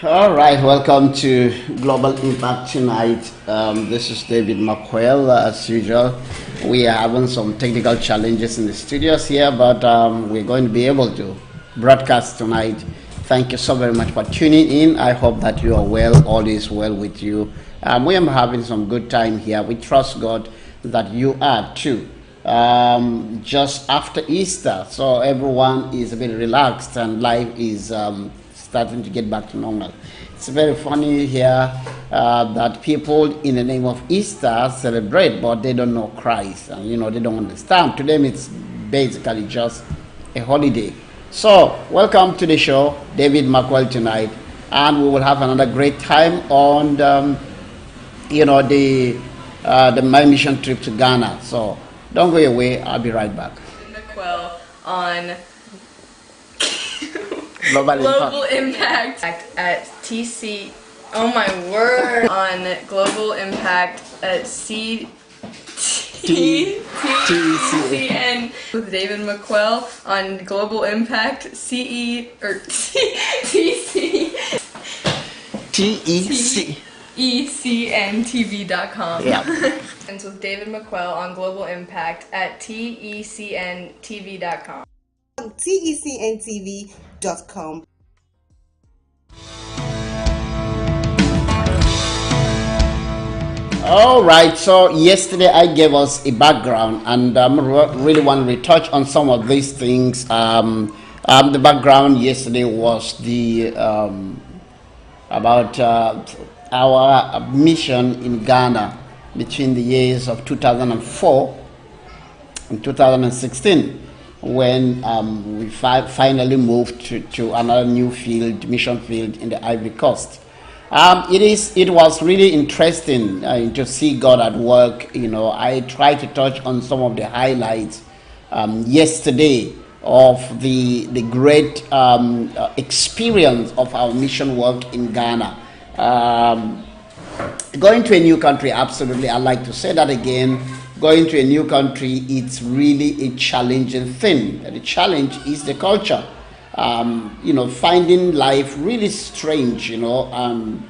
All right, welcome to Global Impact tonight. This is David McQuail. As usual, we are having some technical challenges in the studios here, but we're going to be able to broadcast tonight. Thank you so very much for tuning in. I hope that you are well, all is well with you. We are having some good time here. We trust God that you are too. Just after Easter, so everyone is a bit relaxed and life is starting to get back to normal. It's very funny here that people in the name of Easter celebrate, but they don't know Christ, and they don't understand. To them, it's basically just a holiday. So, welcome to the show, David McQuail tonight, and we will have another great time on the My Mission trip to Ghana. So, don't go away. I'll be right back. McQuail on Global Impact at TC. Oh my word! On Global Impact at TCN with David McQuail on Global Impact ECNTV.com. Yeah. And with David McQuail on Global Impact at TECNTV.com. TECNTV.com. All right, so yesterday I gave us a background, and really want to retouch on some of these things. The background yesterday was about our mission in Ghana between the years of 2004 and 2016, when we finally moved to another new mission field in the Ivory Coast. It was really interesting to see God at work. I tried to touch on some of the highlights yesterday of the great experience of our mission work in Ghana. Going to a new country, absolutely, I'd like to say that again. Going to a new country, it's really a challenging thing. The challenge is the culture. Finding life really strange, and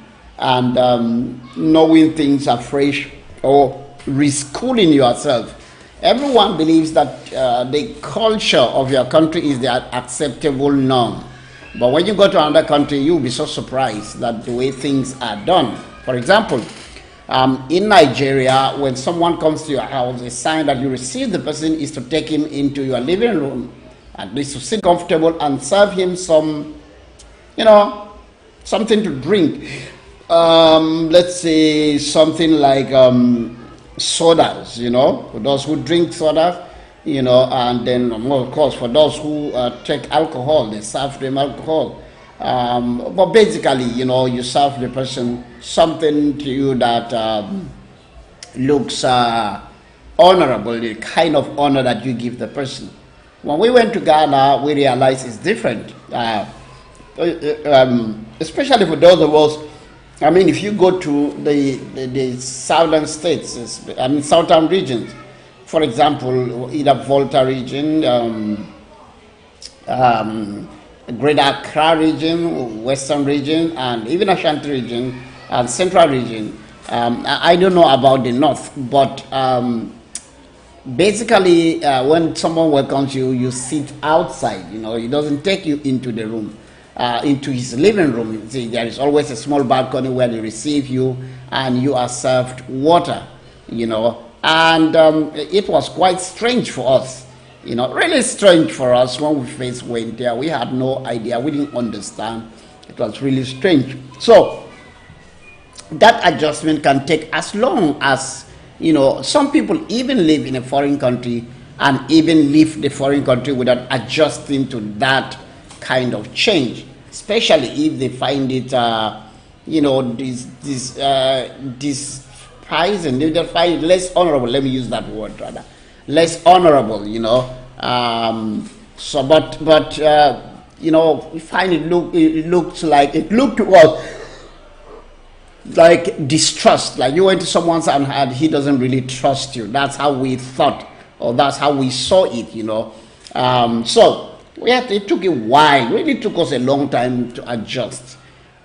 knowing things are fresh, or reschooling yourself. Everyone believes that the culture of your country is the acceptable norm. But when you go to another country, you'll be so surprised that the way things are done. For example, in Nigeria, when someone comes to your house, a sign that you receive the person is to take him into your living room, at least to sit comfortable and serve him some, something to drink. Let's say something like sodas, for those who drink sodas, and then, of course, for those who take alcohol, they serve them alcohol. But basically, you serve the person something to you that looks honorable, the kind of honor that you give the person. When we went to Ghana, we realized it's different, especially for those of us. If you go to the southern states, southern regions, for example, either Volta region, Greater Accra region, Western region, and even Ashanti region, and Central region. I don't know about the North, but basically, when someone welcomes you, you sit outside. He doesn't take you into the room, into his living room. See, there is always a small balcony where they receive you, and you are served water. And it was quite strange for us. Really strange for us when we first went there. We had no idea. We didn't understand. It was really strange. So that adjustment can take as long as, some people even live in a foreign country and even leave the foreign country without adjusting to that kind of change, especially if they find it, despising. They find it less honorable. Let me use that word rather. Less honorable, we find it looked to us like distrust. Like you went to someone's and he doesn't really trust you. That's how we thought, or that's how we saw it, So it took a while. Really took us a long time to adjust.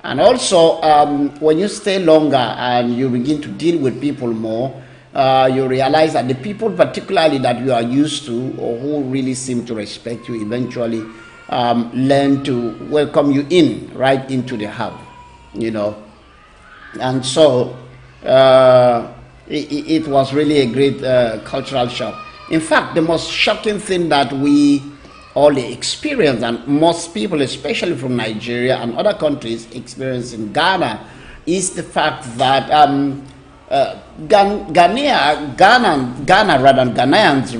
And also, when you stay longer and you begin to deal with people more, you realize that the people, particularly that you are used to or who really seem to respect you, eventually learn to welcome you in, right into the house, you know. And so it was really a great cultural shock. In fact, the most shocking thing that we all experience, and most people, especially from Nigeria and other countries, experience in Ghana, is the fact that Ghanaians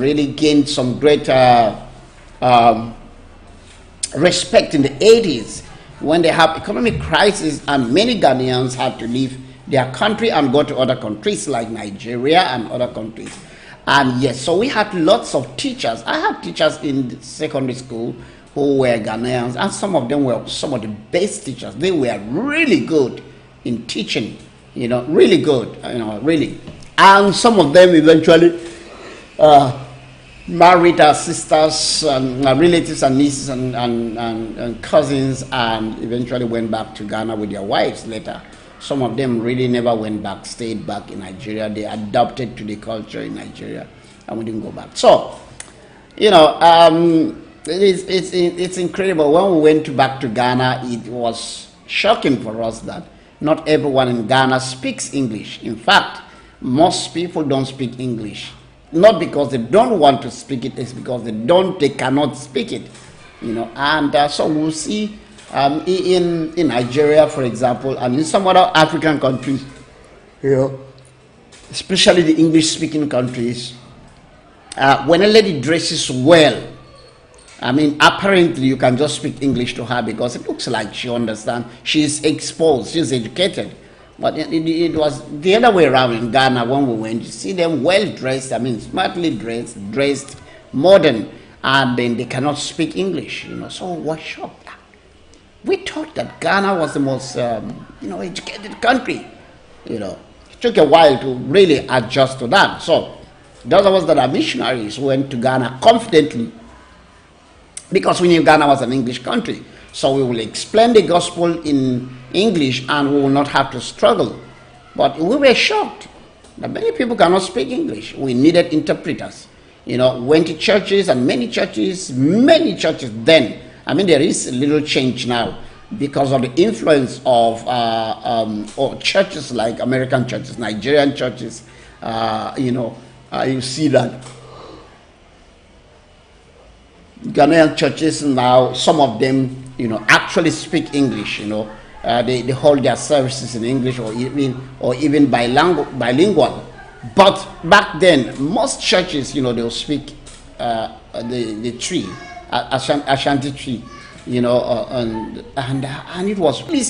really gained some greater respect in the 80s when they have economic crisis and many Ghanaians had to leave their country and go to other countries like Nigeria and other countries. And yes, so we had lots of teachers. I had teachers in secondary school who were Ghanaians, and some of them were some of the best teachers. They were really good in teaching, you know, really good, you know, really. And some of them eventually married our sisters and our relatives and nieces and cousins, and eventually went back to Ghana with their wives later. Some of them really never went back, stayed back in Nigeria. They adapted to the culture in Nigeria and we didn't go back. So, you know, it's incredible. When we went back to Ghana, it was shocking for us that not everyone in Ghana speaks English. In fact, most people don't speak English. Not because they don't want to speak it, it's because they cannot speak it, you know. And so we'll see in Nigeria, for example, and in some other African countries, you know, especially the English-speaking countries, when a lady dresses well, I mean, apparently you can just speak English to her because it looks like she understands. She's exposed, she's educated. But it was the other way around in Ghana when we went. You see them well-dressed, I mean, smartly dressed, modern, and then they cannot speak English, you know. So we were shocked. We thought that Ghana was the most, you know, educated country. You know, it took a while to really adjust to that. So those of us that are missionaries went to Ghana confidently because we knew Ghana was an English country. So we will explain the gospel in English and we will not have to struggle. But we were shocked that many people cannot speak English. We needed interpreters. You know, went to churches, and many churches then. I mean, there is a little change now because of the influence of churches like American churches, Nigerian churches. You know, you see that Ghanaian churches now, some of them, you know, actually speak English. You know, they hold their services in English or even bilingual. But back then, most churches, you know, they'll speak the tree. Ashanti tree, you know, and it was really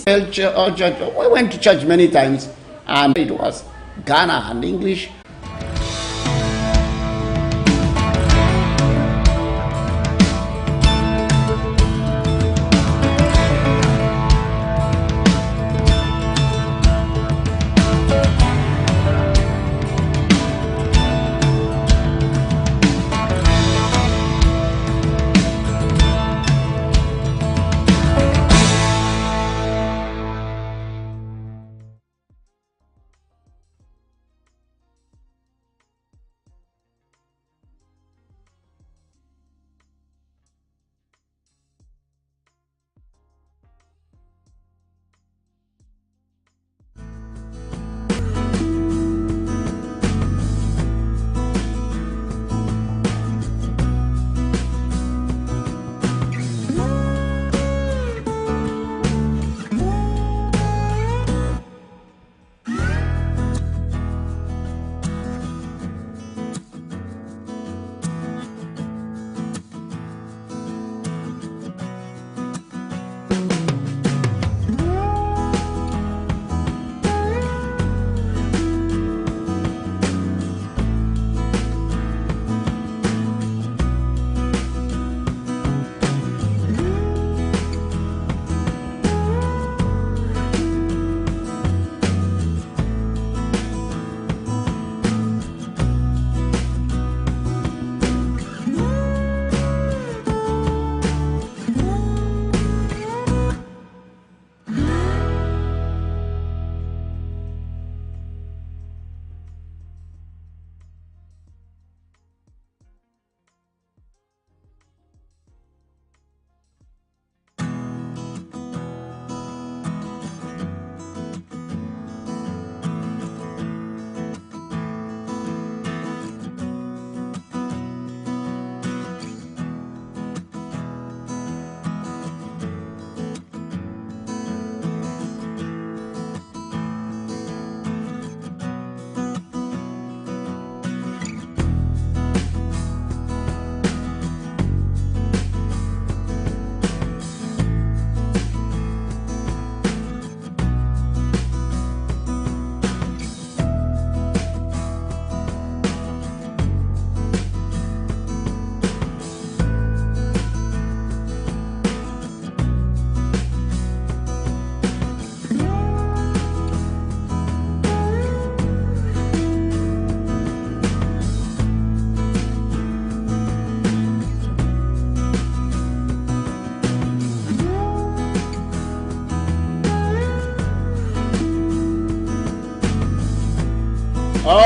we went to church many times, and it was Ghana and English.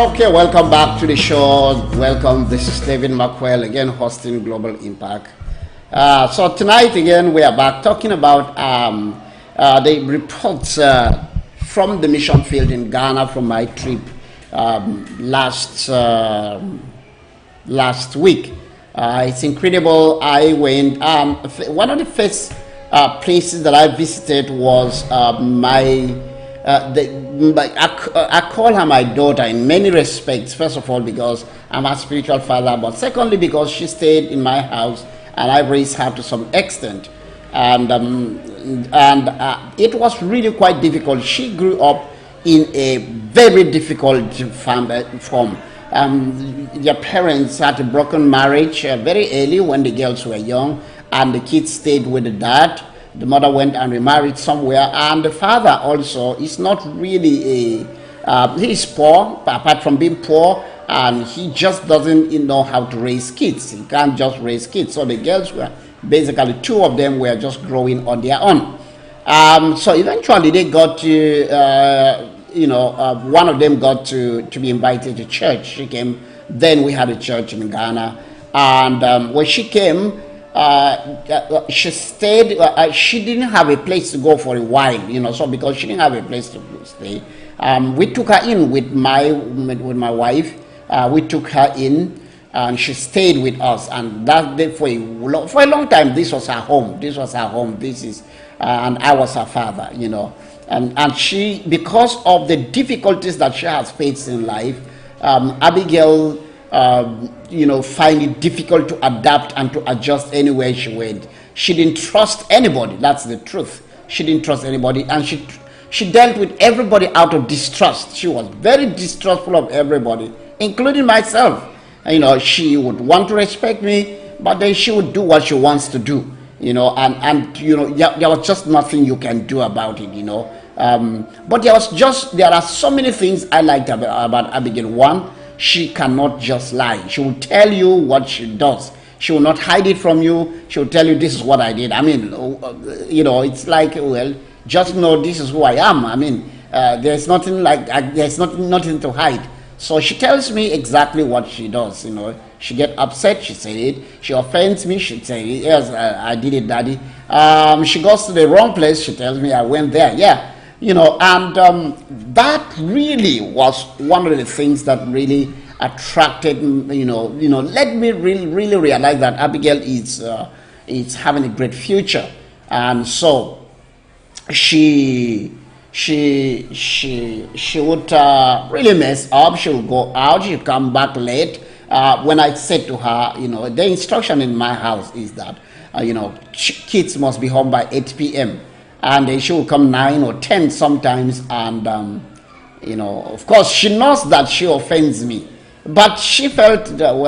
Okay, welcome back to the show. Welcome. This is David McQuail again, hosting Global Impact. So tonight again, we are back talking about the reports from the mission field in Ghana from my trip last week. It's incredible. I went. One of the first places that I visited was I call her my daughter in many respects. First of all, because I'm her spiritual father, but secondly, because she stayed in my house and I raised her to some extent. And it was really quite difficult. She grew up in a very difficult form. Their parents had a broken marriage very early when the girls were young, and the kids stayed with the dad. The mother went and remarried somewhere, and the father also is not really he's poor, apart from being poor, and he just doesn't know how to raise kids. He can't just raise kids. So the girls were basically, two of them were just growing on their own. So eventually they got to, one of them got to be invited to church. She came. Then we had a church in Ghana, and when she came, she stayed. She didn't have a place to go for a while, so because she didn't have a place to stay, we took her in with my wife. We took her in, and she stayed with us. And that day for a long time, this was her home. This was her home. And I was her father, And she, because of the difficulties that she has faced in life, Abigail, find it difficult to adapt and to adjust anywhere she went. She didn't trust anybody. That's the truth. She didn't trust anybody, and she dealt with everybody out of distrust. She was very distrustful of everybody, including myself. She would want to respect me, but then she would do what she wants to do. There was just nothing you can do about it. But there are so many things I liked about Abigail. One, she cannot just lie. She will tell you what she does. She will not hide it from you. She will tell you, this is what I did. It's like, well, just know this is who I am. There's nothing there's nothing to hide. So she tells me exactly what she does. She get upset, she say it. She offends me, she say, yes, I did it, daddy. She goes to the wrong place, she tells me I went there. Yeah. That really was one of the things that really attracted, let me really realize that Abigail is having a great future. And so she would really mess up. She would go out, she would come back late. When I said to her, the instruction in my house is that, kids must be home by 8 p.m. And she will come 9 or 10 sometimes. And, of course, she knows that she offends me. But she felt, everybody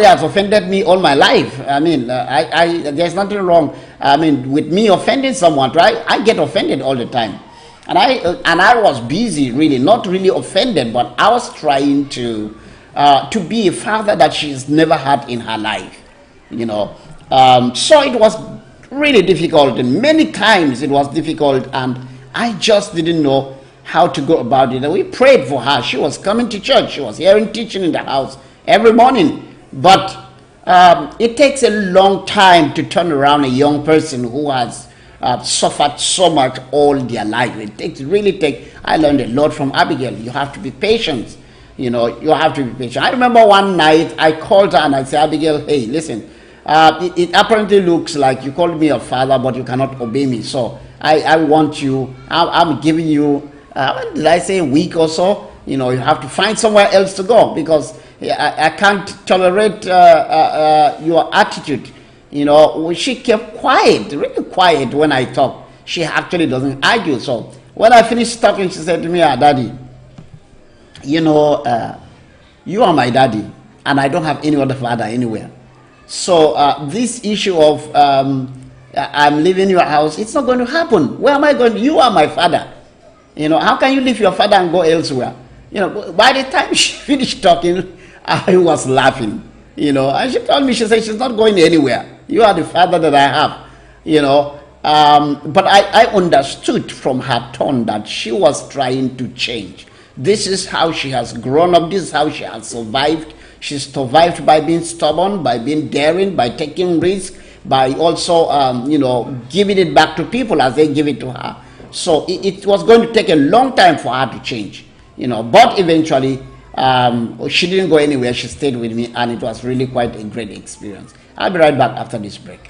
has offended me all my life. There's nothing wrong, with me offending someone, right? I get offended all the time. And I was busy, really, not really offended, but I was trying to be a father that she's never had in her life, So it was really difficult, and many times it was difficult, and I just didn't know how to go about it. And we prayed for her. She was coming to church. She was hearing teaching in the house every morning. But it takes a long time to turn around a young person who has suffered so much all their life. I learned a lot from Abigail. You have to be patient. You have to be patient. I remember one night I called her and I said, Abigail, hey, listen, it apparently looks like you called me your father, but you cannot obey me. So I want you, I'm giving you, did I say a week or so? You have to find somewhere else to go, because I can't tolerate your attitude. She kept quiet, really quiet when I talk. She actually doesn't argue. So when I finished talking, she said to me, Daddy, you are my daddy, and I don't have any other father anywhere. So this issue of I'm leaving your house, it's not going to happen. Where am I going? You are my father. How can you leave your father and go elsewhere? By the time she finished talking, I was laughing. And she told me, she said, she's not going anywhere. You are the father that I have. But I understood from her tone that she was trying to change. This is how she has grown up. This is how she has survived. She's survived by being stubborn, by being daring, by taking risks, by also, giving it back to people as they give it to her. So it was going to take a long time for her to change, but eventually she didn't go anywhere. She stayed with me, and it was really quite a great experience. I'll be right back after this break.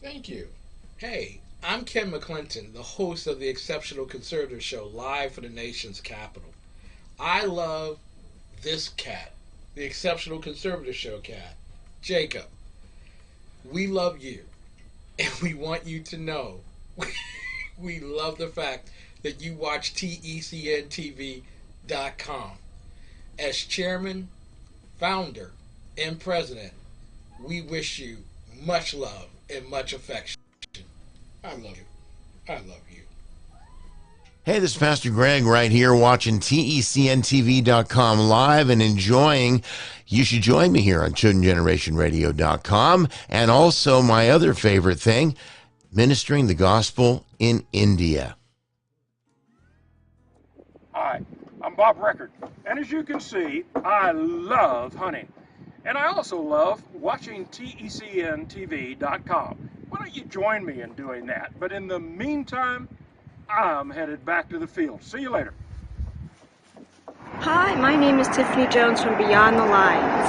Thank you. Hey, I'm Ken McClinton, the host of the Exceptional Conservative Show, live from the nation's capital. I love this cat, the Exceptional Conservative Show cat, Jacob. We love you, and we want you to know we love the fact that you watch TECNTV.com. As chairman, founder, and president, we wish you much love and much affection. I love you. I love you. Hey, this is Pastor Greg right here watching TECNTV.com live and enjoying. You should join me here on ChildrenGenerationRadio.com, and also my other favorite thing, ministering the gospel in India. Hi, I'm Bob Record, and as you can see, I love hunting. And I also love watching TECNTV.com. Why don't you join me in doing that? But in the meantime, I'm headed back to the field. See you later. Hi, my name is Tiffany Jones from Beyond the Lines.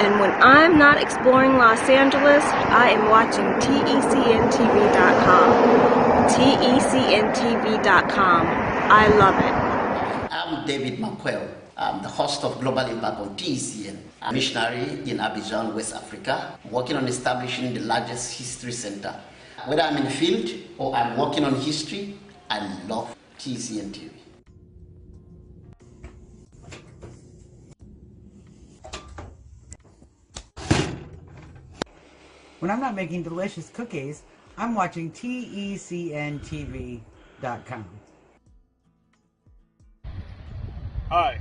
And when I'm not exploring Los Angeles, I am watching TECNTV.com. TECNTV.com. I love it. I'm David McQuell. I'm the host of Global Impact on TECN. I'm a missionary in Abidjan, West Africa, working on establishing the largest history center. Whether I'm in the field or I'm working on history, I love TECN TV. When I'm not making delicious cookies, I'm watching TECNTV.com. Hi,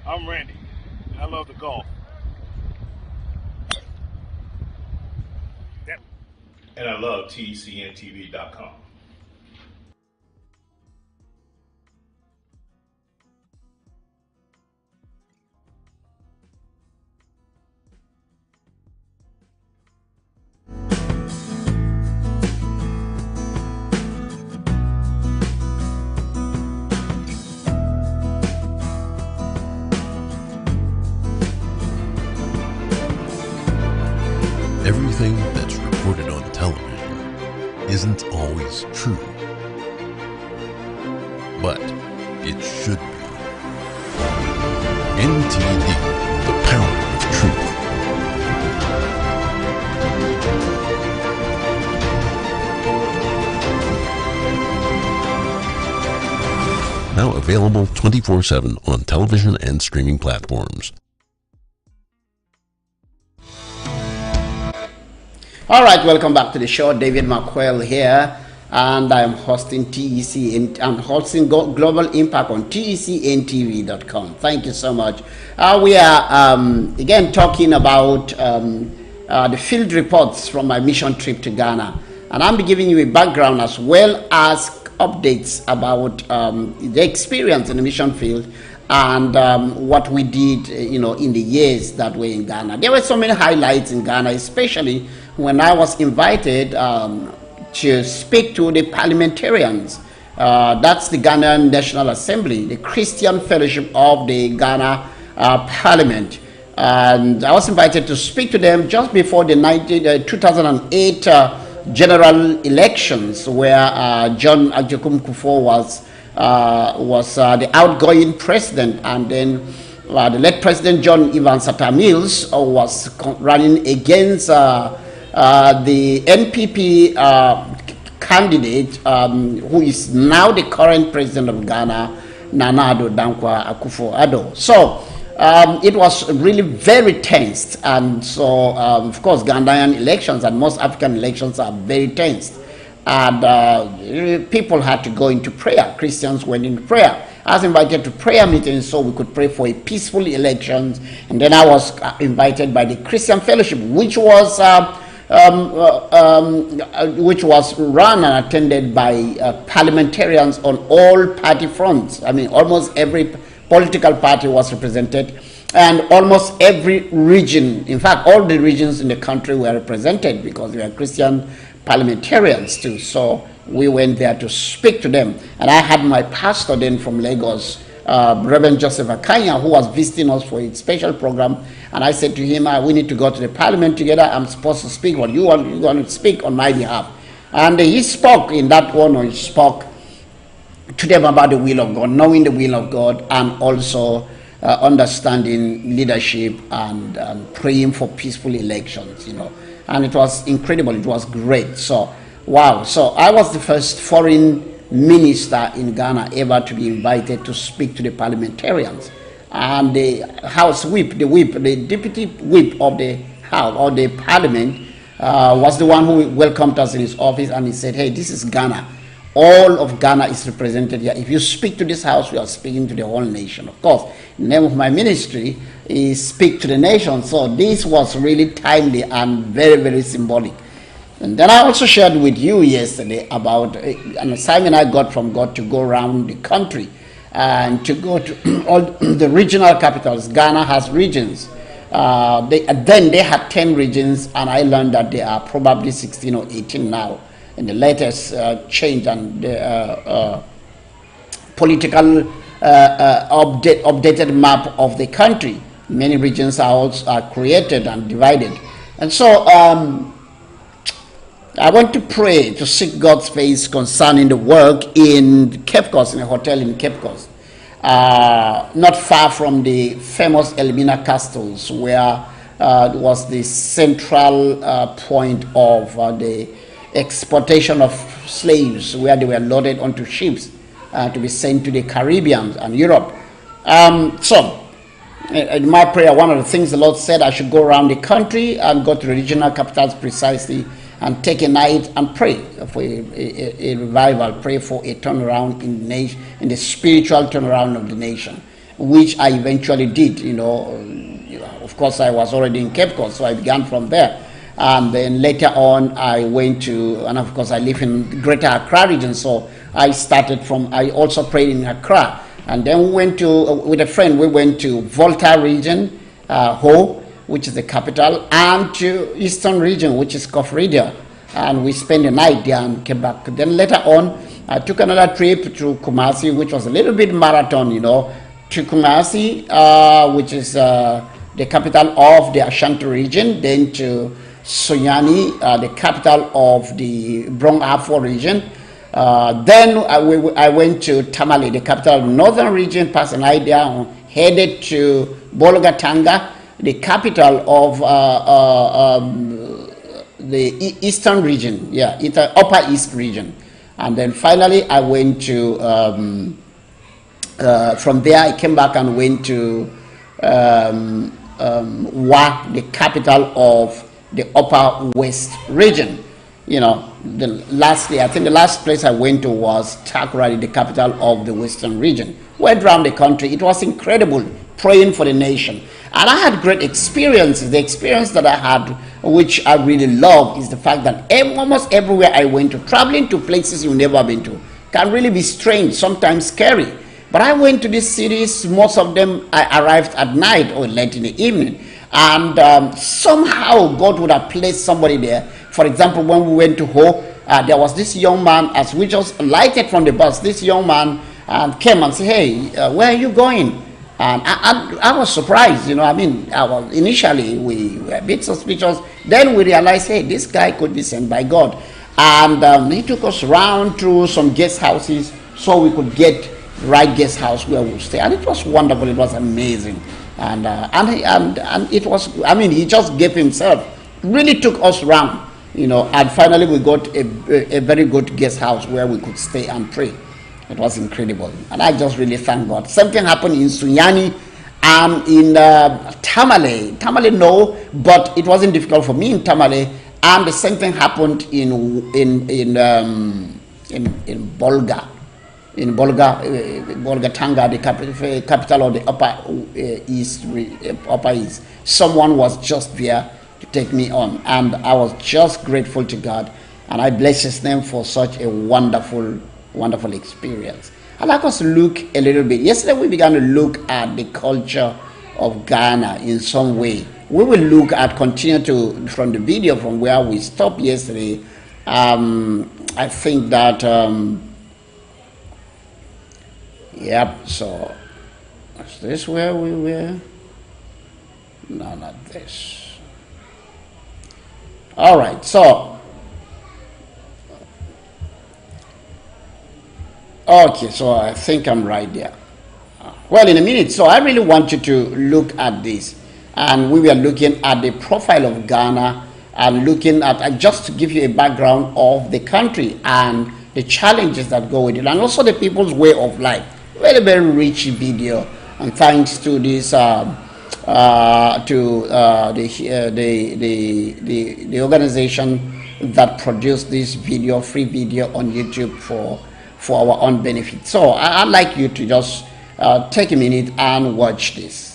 I'm Randy, and I love the golf. And I love TECNTV.com. Everything that's reported on television isn't always true, but it should be. NTD, the power of truth. Now available 24/7 on television and streaming platforms. All right, welcome back to the show. David McQuell here, and I'm hosting I'm hosting Global Impact on TECNTV.com. Thank you so much. We are again talking about the field reports from my mission trip to Ghana, and I'll be giving you a background as well as updates about the experience in the mission field and what we did, in the years that we're in Ghana. There were so many highlights in Ghana, especially when I was invited to speak to the parliamentarians. That's the Ghanaian National Assembly, the Christian Fellowship of the Ghana Parliament. And I was invited to speak to them just before the 2008 general elections, where John Agyekum Kufuor was the outgoing president, and then the late President John Evans Atta Mills was running against the NPP candidate, who is now the current president of Ghana, Nana Addo Dankwa Akufo-Addo. So it was really very tense, and so of course Ghanaian elections and most African elections are very tense, and people had to go into prayer. Christians went into prayer. I was invited to prayer meetings so we could pray for a peaceful elections, and then I was invited by the Christian Fellowship, which was run and attended by parliamentarians on all party fronts. I mean, almost every political party was represented, and almost every region, in fact, all the regions in the country were represented because we are Christian parliamentarians too. So we went there to speak to them. And I had my pastor then from Lagos, Reverend Joseph Akanya, who was visiting us for a special program. And I said to him, we need to go to the parliament together. I'm supposed to speak, but you want to speak on my behalf. And he spoke in that one, he spoke to them about the will of God, knowing the will of God, and also understanding leadership and praying for peaceful elections, And it was incredible. It was great. So, wow. So I was the first foreign minister in Ghana ever to be invited to speak to the parliamentarians. And the House Whip, the deputy whip of the House or the Parliament was the one who welcomed us in his office, and he said, hey, this is Ghana. All of Ghana is represented here. If you speak to this house, you are speaking to the whole nation. Of course, the name of my ministry is Speak to the Nation. So this was really timely and very, very symbolic. And then I also shared with you yesterday about an assignment I got from God to go around the country and to go to all the regional capitals. Ghana has regions. Then they had 10 regions, and I learned that there are probably 16 or 18 now. In the latest change and political updated map of the country, many regions are created and divided. And so I want to pray to seek God's face concerning the work in Cape Coast, in a hotel in Cape Coast, not far from the famous Elmina Castles, where was the central point of the exportation of slaves, where they were loaded onto ships to be sent to the Caribbean and Europe. So, in my prayer, one of the things the Lord said, I should go around the country and go to the regional capitals precisely and take a night and pray for a revival, pray for a turnaround in the nation, in the spiritual turnaround of the nation, which I eventually did. Of course, I was already in Cape Coast, so I began from there. And then later on, I went to, and of course, I live in Greater Accra region, so I also prayed in Accra. And then we went to, with a friend, we went to Volta region, Ho, which is the capital, and to Eastern region, which is Koforidua. And we spent the night there and came back. Then later on, I took another trip to Kumasi, which was a little bit marathon, to Kumasi, which is the capital of the Ashanti region, then to Sunyani, the capital of the Brong Ahafo region. Then I went to Tamale, the capital of the northern region, passed an idea, headed to Bolgatanga, the capital of the eastern region, upper east region. And then finally I went to, from there I came back and went to Wa, the capital of the upper west region. I think the last place I went to was Takoradi, the capital of the western region. Went around the country. It was incredible, praying for the nation. And I had great experiences. The experience that I had, which I really love, is the fact that almost everywhere I went to, traveling to places you've never been to, can really be strange, sometimes scary. But I went to these cities, most of them I arrived at night or late in the evening. And somehow God would have placed somebody there. For example, when we went to Ho, there was this young man, as we just alighted from the bus, this young man came and said, hey, where are you going? And I was surprised, initially we were a bit suspicious. Then we realized, hey, this guy could be sent by God. And he took us around to some guest houses so we could get the right guest house where we would stay. And it was wonderful, it was amazing. And it was, he just gave himself, really took us around. And finally we got a very good guest house where we could stay and pray. It was incredible, and I just really thank God. Something happened in Sunyani and in Tamale. Tamale, no, but it wasn't difficult for me in Tamale. And the same thing happened in Bolga. In Bolga Tanga, the capital of the Upper East. Someone was just there to take me on, and I was just grateful to God, and I bless His name for such a wonderful experience. I'd like us to look a little bit. Yesterday we began to look at the culture of Ghana in some way. We will continue from the video from where we stopped yesterday. I think that, so is this where we were? No, not this. All right, so, okay, so I think I'm right there. Well, in a minute. So I really want you to look at this. And we were looking at the profile of Ghana and looking at, just to give you a background of the country and the challenges that go with it, and also the people's way of life. Very, very rich video. And thanks to this, the organization that produced this video, free video on YouTube for our own benefit. So I'd like you to just take a minute and watch this.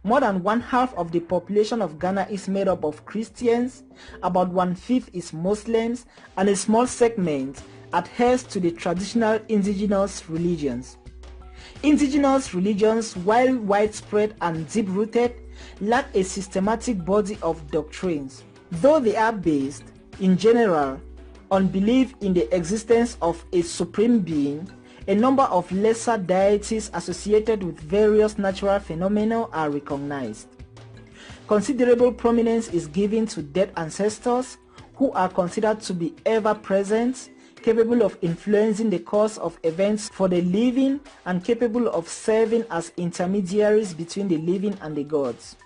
More than one half of the population of Ghana is made up of Christians, about 1/5 is Muslims, and a small segment adheres to the traditional indigenous religions. Indigenous religions, while widespread and deep-rooted, lack a systematic body of doctrines, though they are based, in general, on belief in the existence of a supreme being. A number of lesser deities associated with various natural phenomena are recognized. Considerable prominence is given to dead ancestors who are considered to be ever-present, capable of influencing the course of events for the living, and capable of serving as intermediaries between the living and the gods.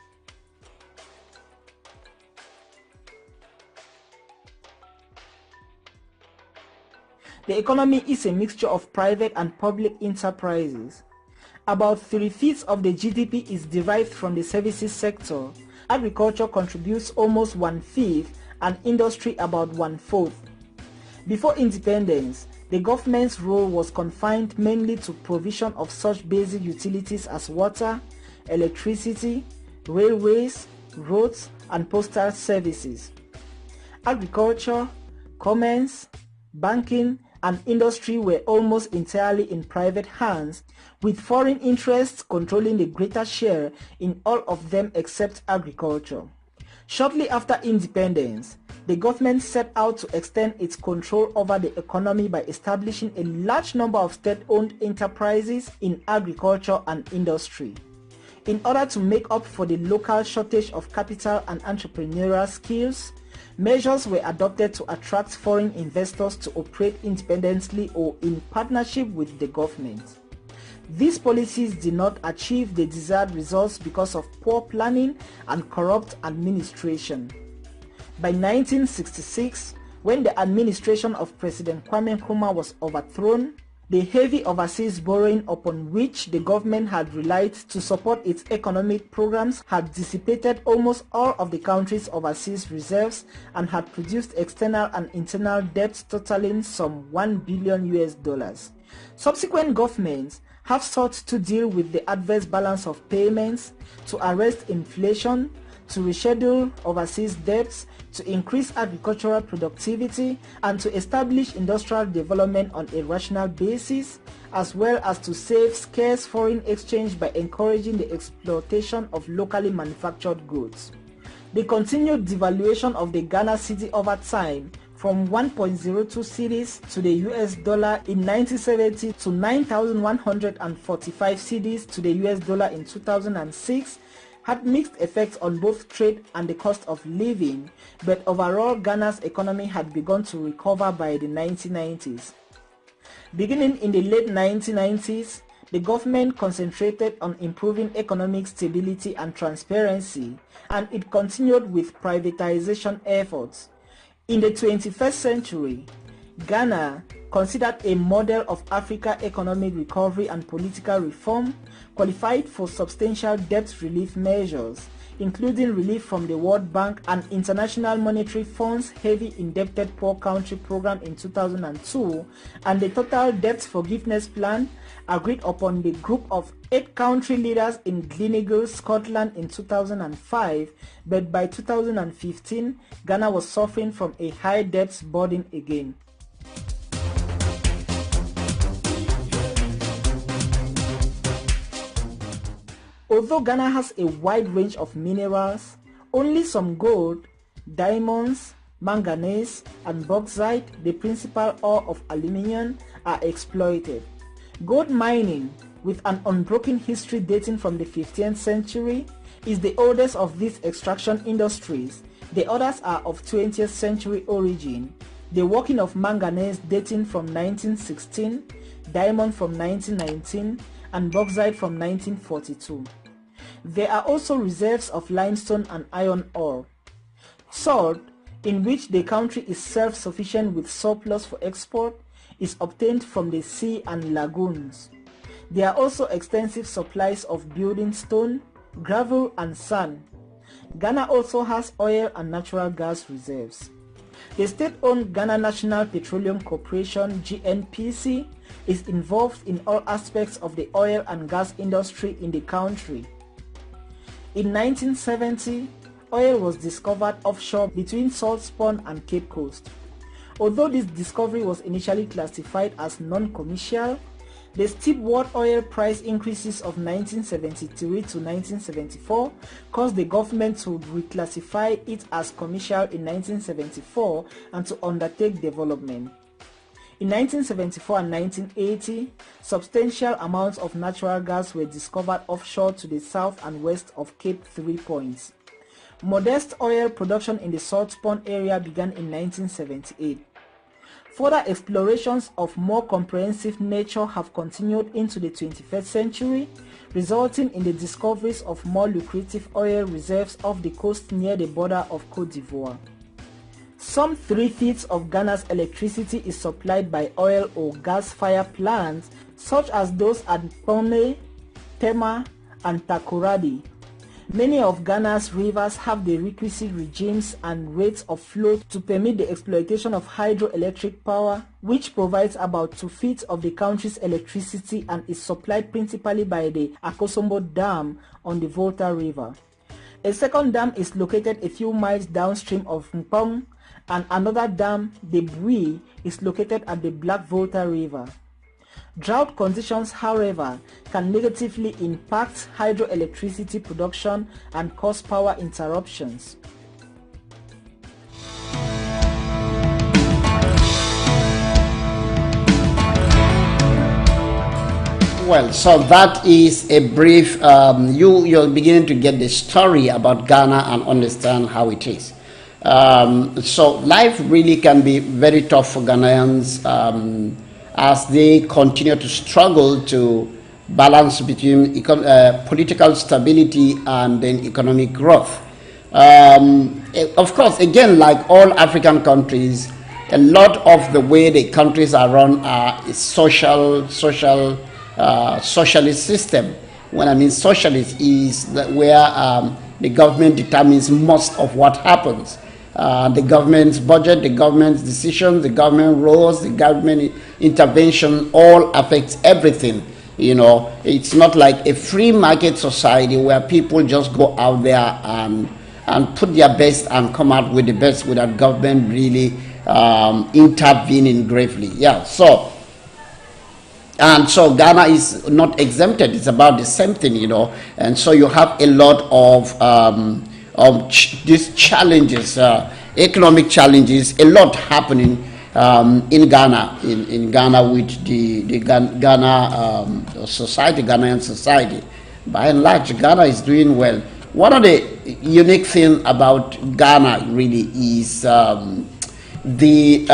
The economy is a mixture of private and public enterprises. About 3/5 of the GDP is derived from the services sector. Agriculture contributes almost 1/5 and industry about 1/4. Before independence, the government's role was confined mainly to provision of such basic utilities as water, electricity, railways, roads, and postal services. Agriculture, commerce, banking, and industry were almost entirely in private hands, with foreign interests controlling the greater share in all of them except agriculture. Shortly after independence, the government set out to extend its control over the economy by establishing a large number of state-owned enterprises in agriculture and industry. In order to make up for the local shortage of capital and entrepreneurial skills, measures were adopted to attract foreign investors to operate independently or in partnership with the government. These policies did not achieve the desired results because of poor planning and corrupt administration. By 1966, when the administration of President Kwame Nkrumah was overthrown, the heavy overseas borrowing upon which the government had relied to support its economic programs had dissipated almost all of the country's overseas reserves and had produced external and internal debts totaling some $1 billion. Subsequent governments have sought to deal with the adverse balance of payments, to arrest inflation, to reschedule overseas debts, to increase agricultural productivity, and to establish industrial development on a rational basis, as well as to save scarce foreign exchange by encouraging the exploitation of locally manufactured goods. The continued devaluation of the Ghana cedi over time, from 1.02 cedis to the US dollar in 1970 to 9,145 cedis to the US dollar in 2006, had mixed effects on both trade and the cost of living, but overall Ghana's economy had begun to recover by the 1990s. Beginning in the late 1990s, the government concentrated on improving economic stability and transparency, and it continued with privatization efforts. In the 21st century, Ghana, considered a model of Africa economic recovery and political reform, qualified for substantial debt relief measures, including relief from the World Bank and International Monetary Fund's Heavy Indebted Poor Country Program in 2002, and the Total Debt Forgiveness Plan agreed upon the group of 8 country leaders in Gleneagles, Scotland in 2005, but by 2015, Ghana was suffering from a high debt burden again. Although Ghana has a wide range of minerals, only some gold, diamonds, manganese, and bauxite, the principal ore of aluminium, are exploited. Gold mining, with an unbroken history dating from the 15th century, is the oldest of these extraction industries. The others are of 20th century origin. The working of manganese dating from 1916, diamond from 1919, and bauxite from 1942. There are also reserves of limestone and iron ore. Salt, in which the country is self-sufficient with surplus for export, is obtained from the sea and lagoons. There are also extensive supplies of building stone, gravel, and sand. Ghana also has oil and natural gas reserves. The state-owned Ghana National Petroleum Corporation (GNPC) is involved in all aspects of the oil and gas industry in the country. In 1970, oil was discovered offshore between Salt Spond and Cape Coast. Although this discovery was initially classified as non-commercial, the steep world oil price increases of 1973 to 1974 caused the government to reclassify it as commercial in 1974 and to undertake development. In 1974 and 1980, substantial amounts of natural gas were discovered offshore to the south and west of Cape Three Points. Modest oil production in the Salt Spond area began in 1978. Further explorations of more comprehensive nature have continued into the 21st century, resulting in the discoveries of more lucrative oil reserves off the coast near the border of Côte d'Ivoire. Some 3/5 of Ghana's electricity is supplied by oil or gas-fired plants such as those at Pone, Tema, and Takoradi. Many of Ghana's rivers have the requisite regimes and rates of flow to permit the exploitation of hydroelectric power, which provides about 2/5 of the country's electricity and is supplied principally by the Akosombo Dam on the Volta River. A second dam is located a few miles downstream of Mpong, and another dam, the Bui, is located at the Black Volta River. Drought conditions, however, can negatively impact hydroelectricity production and cause power interruptions. Well, so that is a brief, you're beginning to get the story about Ghana and understand how it is. So life really can be very tough for Ghanaians as they continue to struggle to balance between political stability and then economic growth. Of course, again, like all African countries, a lot of the way the countries are run are socialist system. When I mean socialist is where the government determines most of what happens. The government's budget, the government's decisions, the government rules, the government intervention all affects everything. You know, it's not like a free market society where people just go out there and put their best and come out with the best without government really intervening gravely. Yeah, so Ghana is not exempted. It's about the same thing, you know. And so you have a lot of these challenges, economic challenges, a lot happening in Ghana, in Ghana with the Ghana society, Ghanaian society. By and large, Ghana is doing well. One of the unique things about Ghana really is the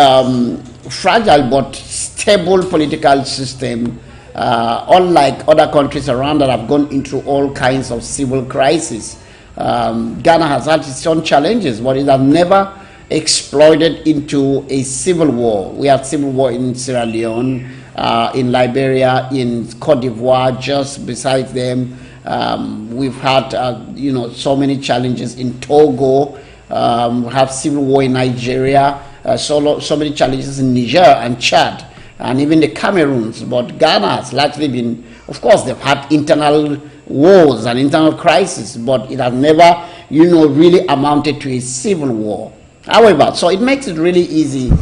fragile but stable political system unlike other countries around that have gone into all kinds of civil crises. Ghana has had its own challenges, but it has never exploded into a civil war. We had civil war in Sierra Leone, in Liberia, in Cote d'Ivoire, just besides them. We've had, so many challenges in Togo. We have civil war in Nigeria. So many challenges in Niger and Chad, and even the Cameroons. But Ghana has largely been, of course, they've had internal wars and internal crises, but it has never, really amounted to a civil war. However, so it makes it really easy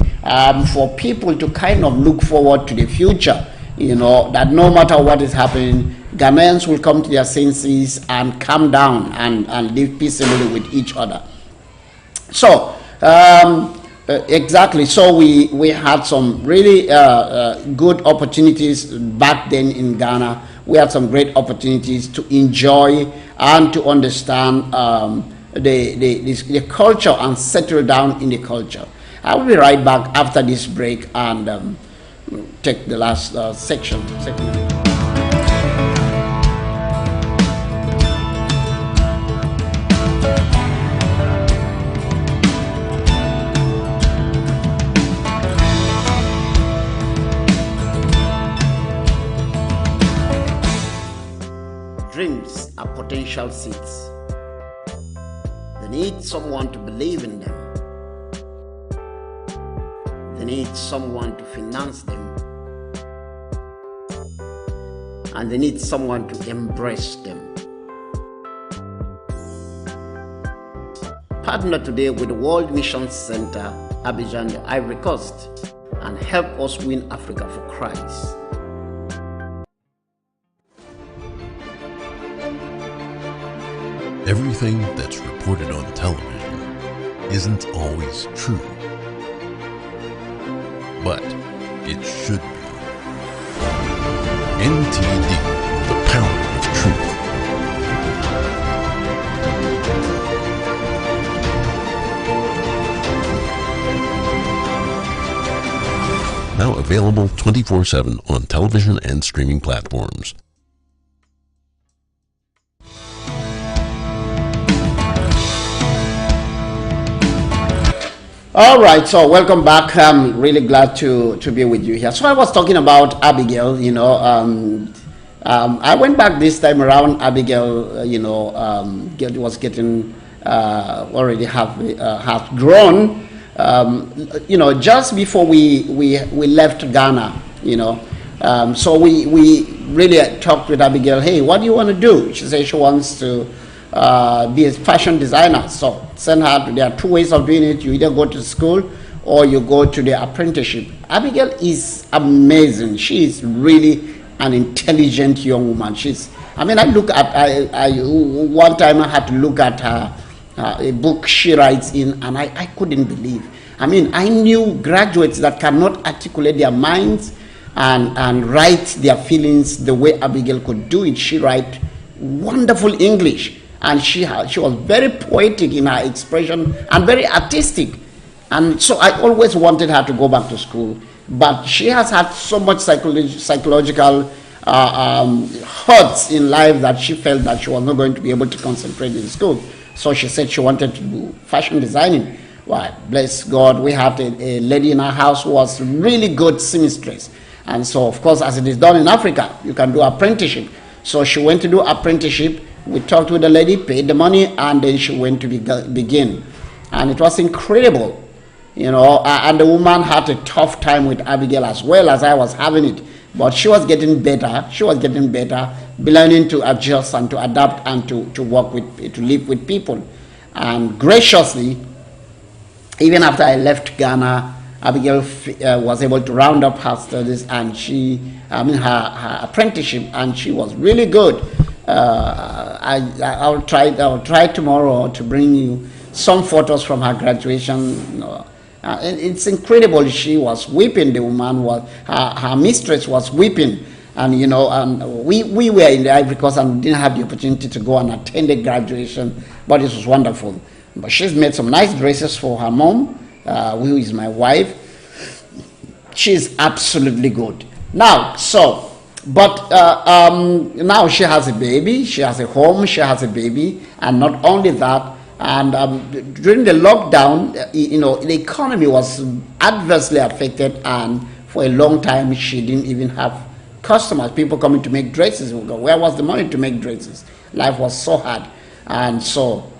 for people to kind of look forward to the future, that no matter what is happening, Ghanaians will come to their senses and calm down and live peaceably with each other. So, exactly. So we had some really good opportunities back then in Ghana. We had some great opportunities to enjoy and to understand the culture and settle down in the culture. I will be right back after this break and take the last section. Dreams are potential seeds. They need someone to believe in them. They need someone to finance them. And they need someone to embrace them. Partner today with the World Mission Center, Abidjan, the Ivory Coast, and help us win Africa for Christ. Everything that's reported on television isn't always true, but it should be. NTD, the power of truth. Now available 24/7 on television and streaming platforms. All right, so welcome back. I'm really glad to be with you here. So I was talking about Abigail, I went back this time around. Abigail, was getting already half grown, just before we left Ghana, so we really talked with Abigail. Hey, what do you want to do? She said she wants to be a fashion designer. So send her. There are two ways of doing it. You either go to school or you go to the apprenticeship. Abigail is amazing. She is really an intelligent young woman. One time I had to look at her a book she writes in, and I couldn't believe. I knew graduates that cannot articulate their minds and write their feelings the way Abigail could do it. She writes wonderful English. And she was very poetic in her expression and very artistic. And so I always wanted her to go back to school. But she has had so much psychological hurts in life that she felt that she was not going to be able to concentrate in school. So she said she wanted to do fashion designing. Well, bless God, we had a lady in our house who was really good seamstress. And so, of course, as it is done in Africa, you can do apprenticeship. So she went to do apprenticeship. We talked with the lady, paid the money, and then she went to begin. And it was incredible, and the woman had a tough time with Abigail as well as I was having it. But she was getting better. She was getting better, learning to adjust and to adapt and to work with, to live with people. And graciously, even after I left Ghana, Abigail was able to round up her studies and her apprenticeship, and she was really good. I'll try tomorrow to bring you some photos from her graduation. And it's incredible. She was weeping. The woman was, her mistress was weeping, and and we were in the Ivory Coast and didn't have the opportunity to go and attend the graduation, but it was wonderful. But she's made some nice dresses for her mom, who is my wife. She's absolutely good. Now, so But now she has a baby, she has a home, she has a baby, and not only that, and during the lockdown, the economy was adversely affected, and for a long time she didn't even have customers, people coming to make dresses. Where was the money to make dresses? Life was so hard, and so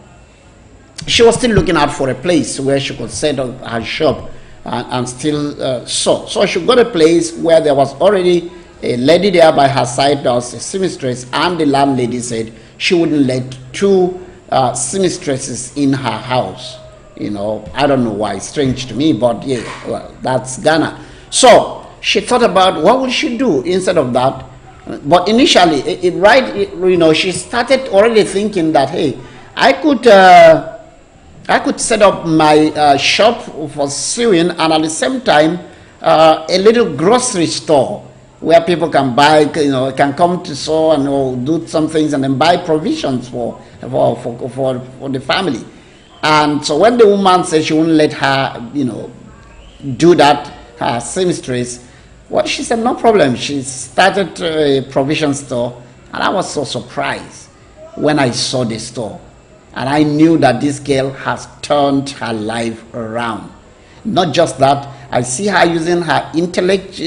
she was still looking out for a place where she could set up her shop and still sew. So she got a place where there was already a lady there by her side, that was a seamstress, and the landlady said she wouldn't let two seamstresses in her house. I don't know why, it's strange to me, but yeah, well, that's Ghana. So she thought about what would she do instead of that. But initially, she started already thinking that, hey, I could set up my shop for sewing, and at the same time, a little grocery store where people can buy, can come to sew and do some things and then buy provisions for the family. And so when the woman said she wouldn't let her, do that, her seamstress, well, she said no problem. She started a provision store, and I was so surprised when I saw the store. And I knew that this girl has turned her life around. Not just that, I see her using her intelligence.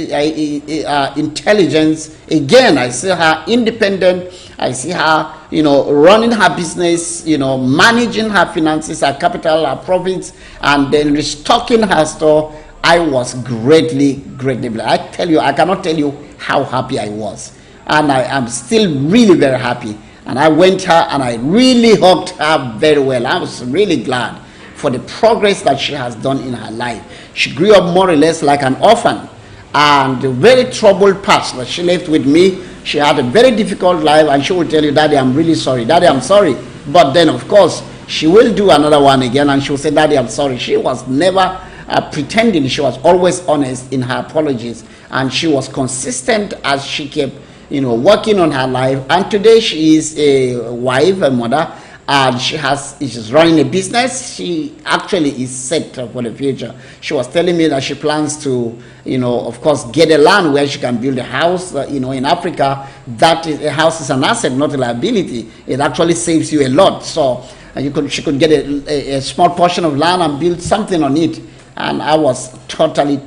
Again, I see her independent. I see her, running her business, managing her finances, her capital, her profits, and then restocking her store. I was greatly blessed. I tell you, I cannot tell you how happy I was. And I am still really very happy. And I went her and I really hugged her very well. I was really glad for the progress that she has done in her life. She grew up more or less like an orphan, and a very troubled past that she lived with me. She had a very difficult life, and she would tell you, Daddy, I'm really sorry. Daddy, I'm sorry. But then, of course, she will do another one again, and she will say, Daddy, I'm sorry. She was never pretending. She was always honest in her apologies, and she was consistent as she kept, working on her life. And today she is a wife, a mother, and she's running a business. She actually is set for the future. She was telling me that she plans to, of course, get a land where she can build a house. In Africa, a house is an asset, not a liability. It actually saves you a lot. So she could get a small portion of land and build something on it. And I was totally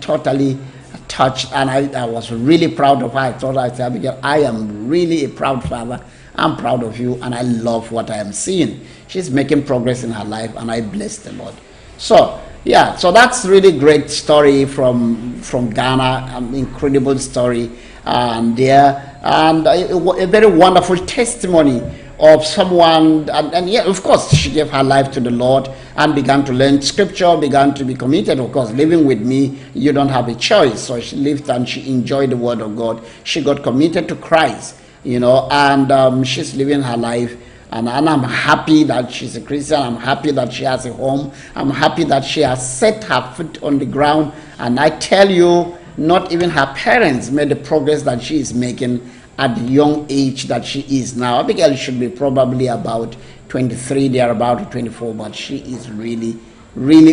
touched, and I was really proud of her. I told her, I said, Abigail, I am really a proud father. I'm proud of you, and I love what I am seeing. She's making progress in her life, and I bless the Lord. So, yeah, so that's really great story from Ghana, an incredible story and a very wonderful testimony of someone, and yeah, of course, she gave her life to the Lord and began to learn scripture, began to be committed. Of course, living with me, you don't have a choice. So she lived and she enjoyed the word of God. She got committed to Christ. And she's living her life, and I'm happy that she's a Christian. I'm happy that she has a home. I'm happy that she has set her foot on the ground, and I tell you, not even her parents made the progress that she is making at the young age that she is now. Abigail should be probably about 23, they are about 24, but she is really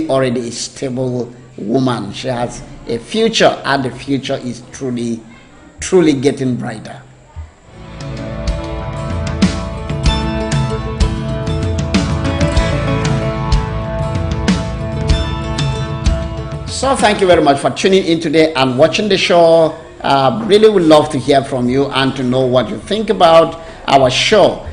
already a stable woman. She has a future, and the future is truly getting brighter. So thank you very much for tuning in today and watching the show. Really would love to hear from you and to know what you think about our show.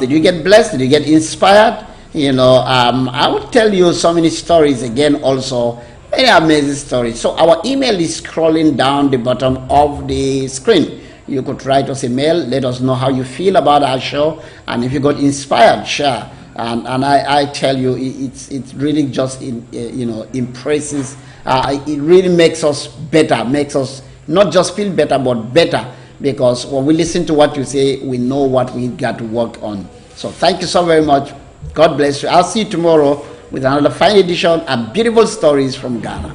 Did you get blessed? Did you get inspired? I would tell you so many stories again also. Very amazing stories. So our email is scrolling down the bottom of the screen. You could write us a mail. Let us know how you feel about our show. And if you got inspired, share. And I tell you, it really just impresses. It really makes us better, makes us not just feel better, but better, because when we listen to what you say, we know what we got to work on. So thank you so very much. God bless you. I'll see you tomorrow with another fine edition of Beautiful Stories from Ghana.